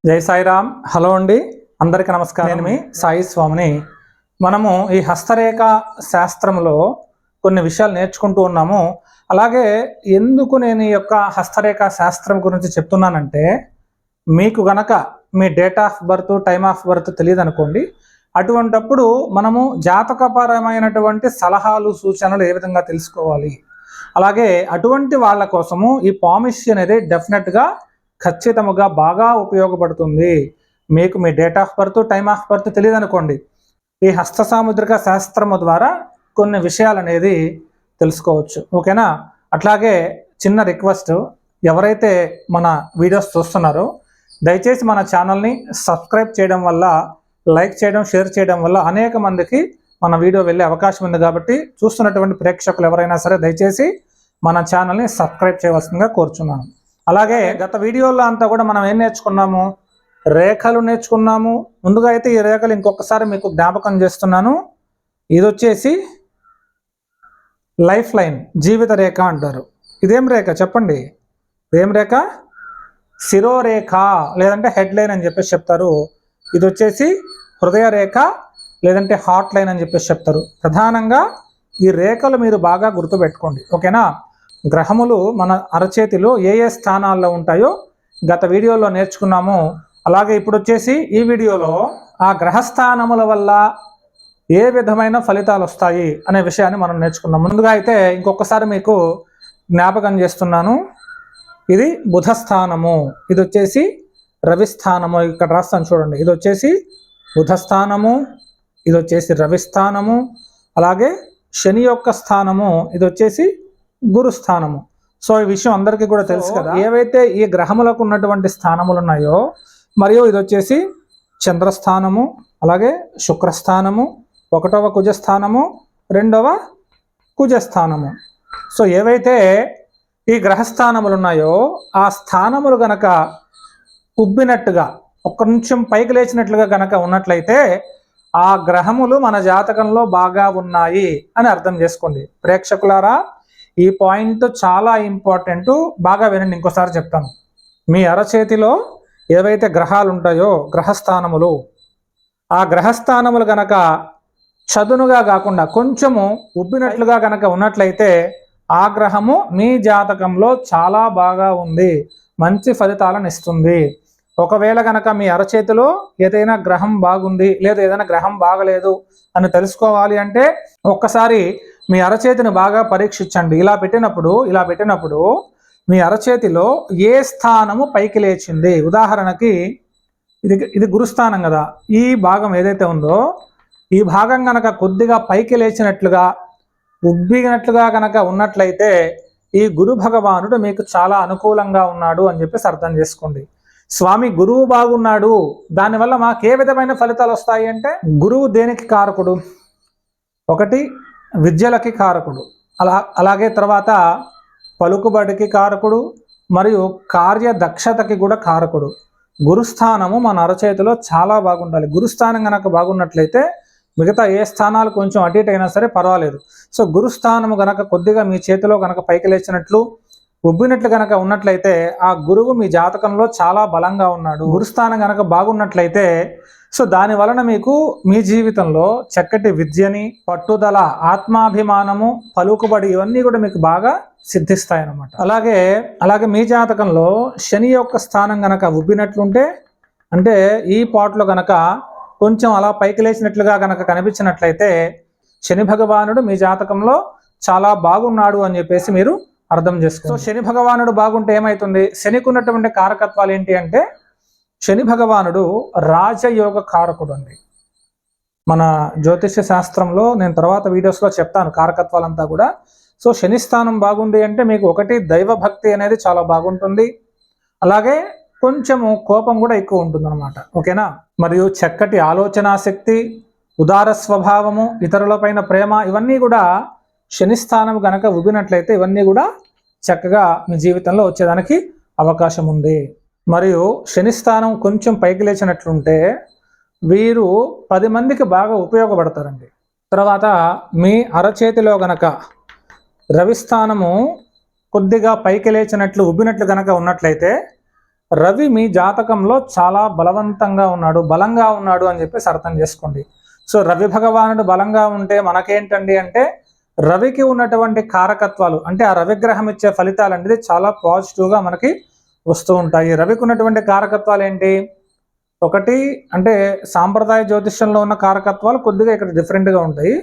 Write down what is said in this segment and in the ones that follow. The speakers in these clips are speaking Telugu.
జై సాయిరామ్. హలో అండి, అందరికీ నమస్కారం. నేను మీ సాయి స్వామిని. మనము ఈ హస్తరేఖ శాస్త్రంలో కొన్ని విషయాలు నేర్చుకుంటూ ఉన్నాము. అలాగే ఎందుకు నేను ఈ యొక్క హస్తరేఖ శాస్త్రం గురించి చెప్తున్నానంటే, మీకు గనక మీ date of birth, time of birth తెలియదు అనుకోండి, అటువంటప్పుడు మనము జాతకపరమైనటువంటి సలహాలు, సూచనలు ఏ విధంగా తెలుసుకోవాలి, అలాగే అటువంటి వాళ్ళ కోసము ఈ పామిష్ అనేది డెఫినెట్గా ఖచ్చితంగా బాగా ఉపయోగపడుతుంది. మీకు మీ date of birth, time of birth తెలియదు అనుకోండి, ఈ హస్త సాముద్రిక శాస్త్రము ద్వారా కొన్ని విషయాలు అనేది తెలుసుకోవచ్చు. ఓకేనా? అట్లాగే చిన్న రిక్వెస్ట్, ఎవరైతే మన వీడియోస్ చూస్తున్నారో దయచేసి మన ఛానల్ని సబ్స్క్రైబ్ చేయడం వల్ల, లైక్ చేయడం, షేర్ చేయడం వల్ల అనేక మందికి మన వీడియో వెళ్ళే అవకాశం ఉంది. కాబట్టి చూస్తున్నటువంటి ప్రేక్షకులు ఎవరైనా సరే దయచేసి మన ఛానల్ని సబ్స్క్రైబ్ చేయవలసిందిగా కోరుచున్నాను. అలాగే గత వీడియోలో అంతా కూడా మనం ఏం నేర్చుకున్నాము? రేఖలు నేర్చుకున్నాము. ముందుగా అయితే ఈ రేఖలు ఇంకొకసారి మీకు జ్ఞాపకం చేస్తున్నాను. ఇది వచ్చేసి లైఫ్ లైన్, జీవిత రేఖ అంటారు. ఇదేం రేఖ చెప్పండి? ఇదేం రేఖ? శిరోరేఖ లేదంటే హెడ్ లైన్ అని చెప్పేసి చెప్తారు. ఇది వచ్చేసి హృదయ రేఖ లేదంటే హార్ట్ లైన్ అని చెప్పేసి చెప్తారు. ప్రధానంగా ఈ రేఖలు మీరు బాగా గుర్తుపెట్టుకోండి. ఓకేనా? గ్రహములు మన అరచేతిలో ఏ ఏ స్థానాల్లో ఉంటాయో గత వీడియోలో నేర్చుకున్నాము. అలాగే ఇప్పుడు వచ్చేసి ఈ వీడియోలో ఆ గ్రహస్థానముల వల్ల ఏ విధమైన ఫలితాలు వస్తాయి అనే విషయాన్ని మనం నేర్చుకున్నాం. ముందుగా అయితే ఇంకొకసారి మీకు జ్ఞాపకం చేస్తున్నాను. ఇది బుధస్థానము, ఇది వచ్చేసి రవిస్థానము. ఇక్కడ రాస్తాను చూడండి. ఇది వచ్చేసి బుధస్థానము, ఇది వచ్చేసి రవిస్థానము. అలాగే శని యొక్క స్థానము, ఇది వచ్చేసి గురుస్థానము. సో ఈ విషయం అందరికీ కూడా తెలుసు కదా. ఏవైతే ఈ గ్రహములకు ఉన్నటువంటి స్థానములు ఉన్నాయో, మరియు ఇది వచ్చేసి చంద్రస్థానము, అలాగే శుక్రస్థానము, 1వ కుజస్థానము, 2వ కుజస్థానము. సో ఏవైతే ఈ గ్రహస్థానములు ఉన్నాయో ఆ స్థానములు గనక ఉబ్బినట్టుగా, ఒక్క నిమిషం పైకి లేచినట్లుగా గనక ఉన్నట్లయితే ఆ గ్రహములు మన జాతకంలో బాగా ఉన్నాయి అని అర్థం చేసుకోండి. ప్రేక్షకులారా, ఈ పాయింట్ చాలా ఇంపార్టెంట్. బాగా వినండి, ఇంకోసారి చెప్తాను. మీ అరచేతిలో ఏవైతే గ్రహాలు ఉంటాయో గ్రహస్థానములు, ఆ గ్రహస్థానములు గనక చదునుగా కాకుండా కొంచెము ఉబ్బినట్లుగా గనక ఉన్నట్లయితే ఆ గ్రహము మీ జాతకంలో చాలా బాగా ఉంది, మంచి ఫలితాలను ఇస్తుంది. ఒకవేళ గనక మీ అరచేతిలో ఏదైనా గ్రహం బాగుంది లేదా ఏదైనా గ్రహం బాగలేదు అని తెలుసుకోవాలి అంటే ఒక్కసారి మీ అరచేతిని బాగా పరీక్షించండి. ఇలా పెట్టినప్పుడు మీ అరచేతిలో ఏ స్థానము పైకి లేచింది. ఉదాహరణకి ఇది గురుస్థానం కదా. ఈ భాగం ఏదైతే ఉందో ఈ భాగం గనక కొద్దిగా పైకి లేచినట్లుగా, ఉబ్బినట్లుగా గనక ఉన్నట్లయితే ఈ గురు భగవానుడు మీకు చాలా అనుకూలంగా ఉన్నాడు అని చెప్పేసి అర్థం చేసుకోండి. స్వామి, గురువు బాగున్నాడు, దానివల్ల మాకు ఏ విధమైన ఫలితాలు వస్తాయి అంటే, గురువు దేనికి కారకుడు? ఒకటి విద్యలకి కారకుడు, అలాగే తర్వాత పలుకుబడికి కారకుడు, మరియు కార్యదక్షతకి కూడా కారకుడు. గురుస్థానము మన అరచేతిలో చాలా బాగుండాలి. గురుస్థానం గనక బాగున్నట్లయితే మిగతా ఏ స్థానాలు కొంచెం అటు ఇటు అయినా సరే పర్వాలేదు. సో గురుస్థానము గనక కొద్దిగా మీ చేతిలో గనక పైకి లేచినట్లు, ఉబ్బినట్లు గనక ఉన్నట్లయితే ఆ గురువు మీ జాతకంలో చాలా బలంగా ఉన్నాడు. గురుస్థానం గనక బాగున్నట్లయితే సో దాని వలన మీకు మీ జీవితంలో చక్కటి విద్యని, పట్టుదల, ఆత్మాభిమానము, పలుకుబడి ఇవన్నీ కూడా మీకు బాగా సిద్ధిస్తాయన్నమాట. అలాగే మీ జాతకంలో శని యొక్క స్థానం గనక ఉబ్బినట్లుంటే, అంటే ఈ పాటలో గనక కొంచెం అలా పైకి లేచినట్లుగా గనక కనిపించినట్లయితే శని భగవానుడు మీ జాతకంలో చాలా బాగున్నాడు అని చెప్పేసి మీరు అర్థం చేసుకోండి. సో శని భగవానుడు బాగుంటే ఏమవుతుంది? శనికి ఉన్నటువంటి కారకత్వాలు ఏంటి అంటే, శని భగవానుడు రాజయోగ కారకుడు అండి. మన జ్యోతిష్య శాస్త్రంలో నేను తర్వాత వీడియోస్లో చెప్తాను కారకత్వాలంతా కూడా. సో శని స్థానం బాగుంది అంటే మీకు ఒకటి దైవభక్తి అనేది చాలా బాగుంటుంది, అలాగే కొంచెము కోపం కూడా ఎక్కువ ఉంటుంది అనమాట. ఓకేనా? మరియు చక్కటి ఆలోచన శక్తి, ఉదార స్వభావము, ఇతరులపైన ప్రేమ, ఇవన్నీ కూడా శని స్థానం గనక ఉబ్బినట్లయితే ఇవన్నీ కూడా చక్కగా మీ జీవితంలో వచ్చేదానికి అవకాశం ఉంది. మరియు శని స్థానం కొంచెం పైకి లేచినట్లుంటే వీరు 10 మందికి బాగా ఉపయోగపడతారండి. తర్వాత మీ అరచేతిలో గనక రవిస్థానము కొద్దిగా పైకి లేచినట్లు, ఉబ్బినట్లు గనక ఉన్నట్లయితే రవి మీ జాతకంలో చాలా బలంగా ఉన్నాడు అని చెప్పేసి అర్థం చేసుకోండి. సో రవి భగవానుడు బలంగా ఉంటే మనకేంటండి అంటే రవికి ఉన్నటువంటి కారకత్వాలు అంటే ఆ రవిగ్రహం ఇచ్చే ఫలితాలు అనేది చాలా పాజిటివ్గా మనకి వస్తూ ఉంటాయి. రవికి ఉన్నటువంటి కారకత్వాలు ఏంటి? ఒకటి అంటే సాంప్రదాయ జ్యోతిష్యంలో ఉన్న కారకత్వాలు కొద్దిగా ఇక్కడ డిఫరెంట్గా ఉంటాయి.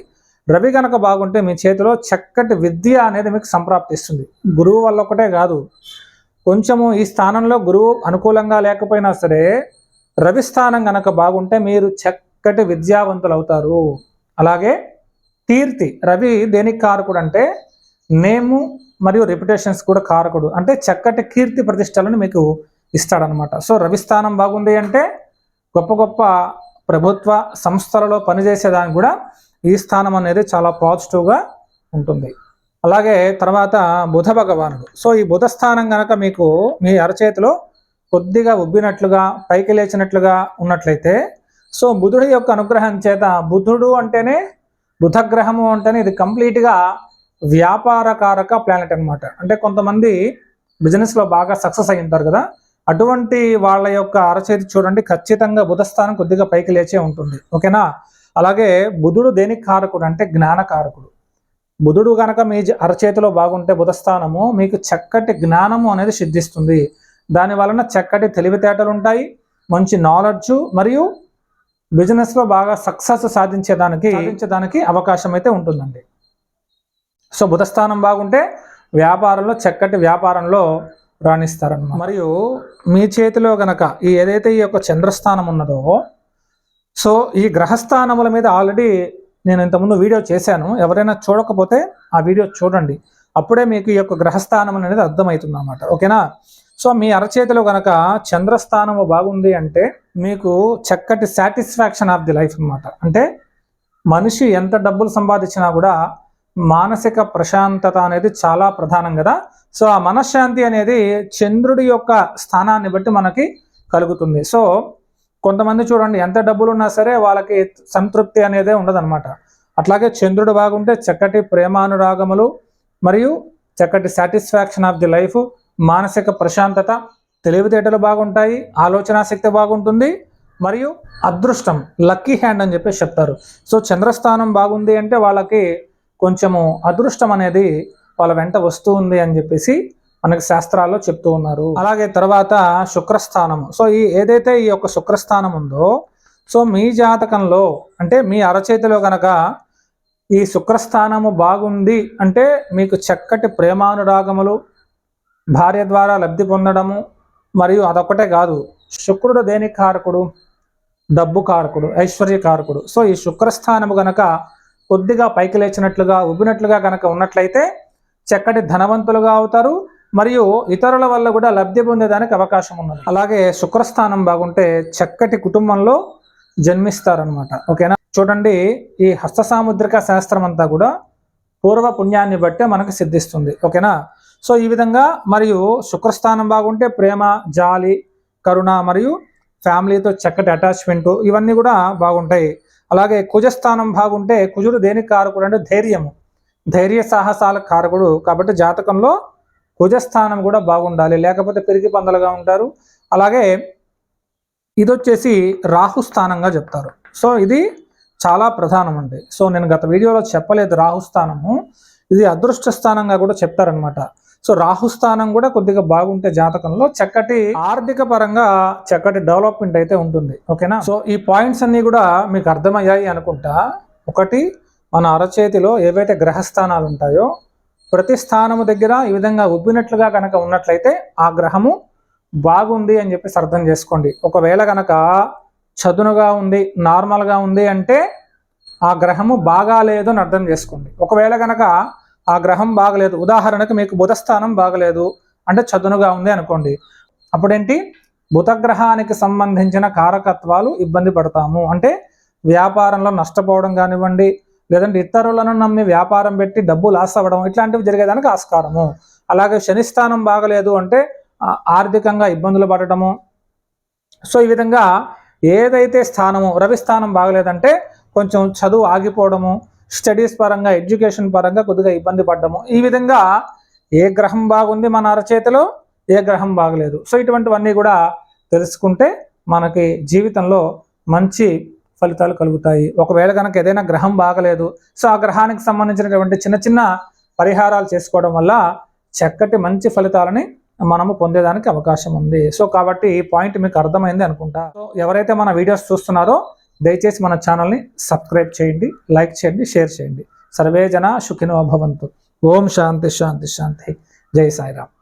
రవి కనుక బాగుంటే మీ చేతిలో చక్కటి విద్య అనేది మీకు సంప్రాప్తిస్తుంది. గురువు వల్ల ఒకటే కాదు, కొంచెము ఈ స్థానంలో గురువు అనుకూలంగా లేకపోయినా సరే రవి స్థానం కనుక బాగుంటే మీరు చక్కటి విద్యావంతులు అవుతారు. అలాగే కీర్తి, రవి దేనికి కారకుడు అంటే నేము మరియు రెప్యుటేషన్స్ కూడా కారకుడు, అంటే చక్కటి కీర్తి ప్రతిష్టలను మీకు ఇస్తాడనమాట. సో రవి స్థానం బాగుంది అంటే గొప్ప గొప్ప ప్రభుత్వ సంస్థలలో పనిచేసేదానికి కూడా ఈ స్థానం అనేది చాలా పాజిటివ్గా ఉంటుంది. అలాగే తర్వాత బుధ భగవానుడు. సో ఈ బుధ స్థానం కనుక మీకు మీ అరచేతిలో కొద్దిగా ఉబ్బినట్లుగా పైకి లేచినట్లుగా ఉన్నట్లయితే సో బుధుడి యొక్క అనుగ్రహం చేత, బుధుడు అంటేనే బుధగ్రహము అంటేనే ఇది కంప్లీట్గా వ్యాపారకారక ప్లానెట్ అనమాట. అంటే కొంతమంది బిజినెస్లో బాగా సక్సెస్ అయి ఉంటారు కదా, అటువంటి వాళ్ళ యొక్క అరచేతి చూడండి ఖచ్చితంగా బుధస్థానం కొద్దిగా పైకి లేచే ఉంటుంది. ఓకేనా? అలాగే బుధుడు దేనికి కారకుడు అంటే జ్ఞానకారకుడు. బుధుడు కనుక మీ అరచేతిలో బాగుంటే బుధస్థానము మీకు చక్కటి జ్ఞానము అనేది సిద్ధిస్తుంది. దాని వలన చక్కటి తెలివితేటలు ఉంటాయి, మంచి నాలెడ్జ్ మరియు బిజినెస్లో బాగా సక్సెస్ సాధించేదానికి అవకాశం అయితే ఉంటుందండి. సో బుధస్థానం బాగుంటే వ్యాపారంలో చక్కటి వ్యాపారంలో రాణిస్తారన్నమాట. మరియు మీ చేతిలో గనక ఏదైతే ఈ యొక్క చంద్రస్థానం ఉన్నదో సో ఈ గ్రహస్థానముల మీద ఆల్రెడీ నేను ఇంతకుముందు వీడియో చేశాను. ఎవరైనా చూడకపోతే ఆ వీడియో చూడండి, అప్పుడే మీకు ఈ యొక్క గ్రహస్థానం అనేది అర్థమవుతుంది అన్నమాట. ఓకేనా? సో మీ అరచేతిలో గనక చంద్రస్థానము బాగుంది అంటే మీకు చక్కటి సాటిస్ఫాక్షన్ ఆఫ్ ది లైఫ్ అన్నమాట. అంటే మనిషి ఎంత డబ్బులు సంపాదించినా కూడా మానసిక ప్రశాంతత అనేది చాలా ప్రధానం కదా. సో ఆ మనశ్శాంతి అనేది చంద్రుడి యొక్క స్థానాన్ని బట్టి మనకి కలుగుతుంది. సో కొంతమంది చూడండి ఎంత డబ్బులు ఉన్నా సరే వాళ్ళకి సంతృప్తి అనేదే ఉండదన్నమాట. అట్లాగే చంద్రుడు బాగుంటే చక్కటి ప్రేమానురాగములు మరియు చక్కటి సాటిస్ఫాక్షన్ ఆఫ్ ది లైఫ్, మానసిక ప్రశాంతత, తెలివితేటలు బాగుంటాయి, ఆలోచన శక్తి బాగుంటుంది మరియు అదృష్టం, లక్కీ హ్యాండ్ అని చెప్పేసి చెప్తారు. సో చంద్రస్థానం బాగుంది అంటే వాళ్ళకి కొంచెము అదృష్టం అనేది వాళ్ళ వెంట వస్తూ ఉంది అని చెప్పేసి మనకి శాస్త్రాల్లో చెప్తూ ఉన్నారు. అలాగే తర్వాత శుక్రస్థానము. సో ఏదైతే ఈ యొక్క శుక్రస్థానం ఉందో సో మీ జాతకంలో అంటే మీ అరచేతిలో కనుక ఈ శుక్రస్థానము బాగుంది అంటే మీకు చక్కటి ప్రేమానురాగములు, భార్య ద్వారా లబ్ధి పొందడము మరియు అదొక్కటే కాదు, శుక్రుడు దేనికి కారకుడు? డబ్బు కారకుడు, ఐశ్వర్య కారకుడు. సో ఈ శుక్రస్థానము గనక కొద్దిగా పైకి లేచినట్లుగా ఉబ్బినట్లుగా కనుక ఉన్నట్లయితే చక్కటి ధనవంతులుగా అవుతారు మరియు ఇతరుల వల్ల కూడా లబ్ధి పొందేదానికి అవకాశం ఉన్నది. అలాగే శుక్రస్థానం బాగుంటే చక్కటి కుటుంబంలో జన్మిస్తారనమాట. ఓకేనా? చూడండి ఈ హస్త సాముద్రిక శాస్త్రం అంతా కూడా పూర్వ పుణ్యాన్ని బట్టే మనకు సిద్ధిస్తుంది. ఓకేనా? సో ఈ విధంగా మరియు శుక్రస్థానం బాగుంటే ప్రేమ, జాలి, కరుణ మరియు ఫ్యామిలీతో చక్కటి అటాచ్మెంట్ ఇవన్నీ కూడా బాగుంటాయి. అలాగే కుజస్థానం బాగుంటే కుజుడు దేనికి కారకుడు అంటే ధైర్యము, ధైర్య సాహసాల కారకుడు. కాబట్టి జాతకంలో కుజస్థానం కూడా బాగుండాలి, లేకపోతే పెరిగి పందలుగా ఉంటారు. అలాగే ఇది వచ్చేసి రాహుస్థానంగా చెప్తారు. సో ఇది చాలా ప్రధానం అండి. సో నేను గత వీడియోలో చెప్పలేదు రాహుస్థానము, ఇది అదృష్ట స్థానంగా కూడా చెప్తారనమాట. సో రాహుస్థానం కూడా కొద్దిగా బాగుంటే జాతకంలో చక్కటి ఆర్థిక పరంగా చక్కటి డెవలప్మెంట్ అయితే ఉంటుంది. ఓకేనా? సో ఈ పాయింట్స్ అన్ని కూడా మీకు అర్థమయ్యాయి అనుకుంటా. ఒకటి, మన అరచేతిలో ఏవైతే గ్రహస్థానాలు ఉంటాయో ప్రతి స్థానము దగ్గర ఈ విధంగా ఉబ్బినట్లుగా కనుక ఉన్నట్లయితే ఆ గ్రహము బాగుంది అని చెప్పేసి అర్థం చేసుకోండి. ఒకవేళ కనుక చదునుగా ఉంది, నార్మల్గా ఉంది అంటే ఆ గ్రహము బాగాలేదు అని అర్థం చేసుకోండి. ఒకవేళ కనుక ఆ గ్రహం బాగలేదు, ఉదాహరణకు మీకు బుధస్థానం బాగలేదు అంటే చదునుగా ఉంది అనుకోండి, అప్పుడేంటి బుధగ్రహానికి సంబంధించిన కారకత్వాలు ఇబ్బంది పడతాము. అంటే వ్యాపారంలో నష్టపోవడం కానివ్వండి, లేదంటే ఇతరులను నమ్మి వ్యాపారం పెట్టి డబ్బు లాస్ అవ్వడం, ఇట్లాంటివి జరిగేదానికి ఆస్కారము. అలాగే శనిస్థానం బాగలేదు అంటే ఆర్థికంగా ఇబ్బందులు పడటము. సో ఈ విధంగా ఏదైతే స్థానము, రవి స్థానం బాగలేదంటే కొంచెం చదువు ఆగిపోవడము, స్టడీస్ పరంగా ఎడ్యుకేషన్ పరంగా కొద్దిగా ఇబ్బంది పడ్డము. ఈ విధంగా ఏ గ్రహం బాగుంది మన అరచేతిలో, ఏ గ్రహం బాగలేదు. సో ఇటువంటివన్నీ కూడా తెలుసుకుంటే మనకి జీవితంలో మంచి ఫలితాలు కలుగుతాయి. ఒకవేళ కనుక ఏదైనా గ్రహం బాగలేదు, సో ఆ గ్రహానికి సంబంధించినటువంటి చిన్న చిన్న పరిహారాలు చేసుకోవడం వల్ల చక్కటి మంచి ఫలితాలని మనము పొందేదానికి అవకాశం ఉంది. సో కాబట్టి ఈ పాయింట్ మీకు అర్థమైంది అనుకుంటా. సో ఎవరైతే మన వీడియోస్ చూస్తున్నారో దయచేసి మన ఛానల్ని సబ్స్క్రైబ్ చేయండి, లైక్ చేయండి, షేర్ చేయండి. సర్వే జన సుఖినో భవంతు. ఓం శాంతి శాంతి శాంతి. జై సాయిరామ్.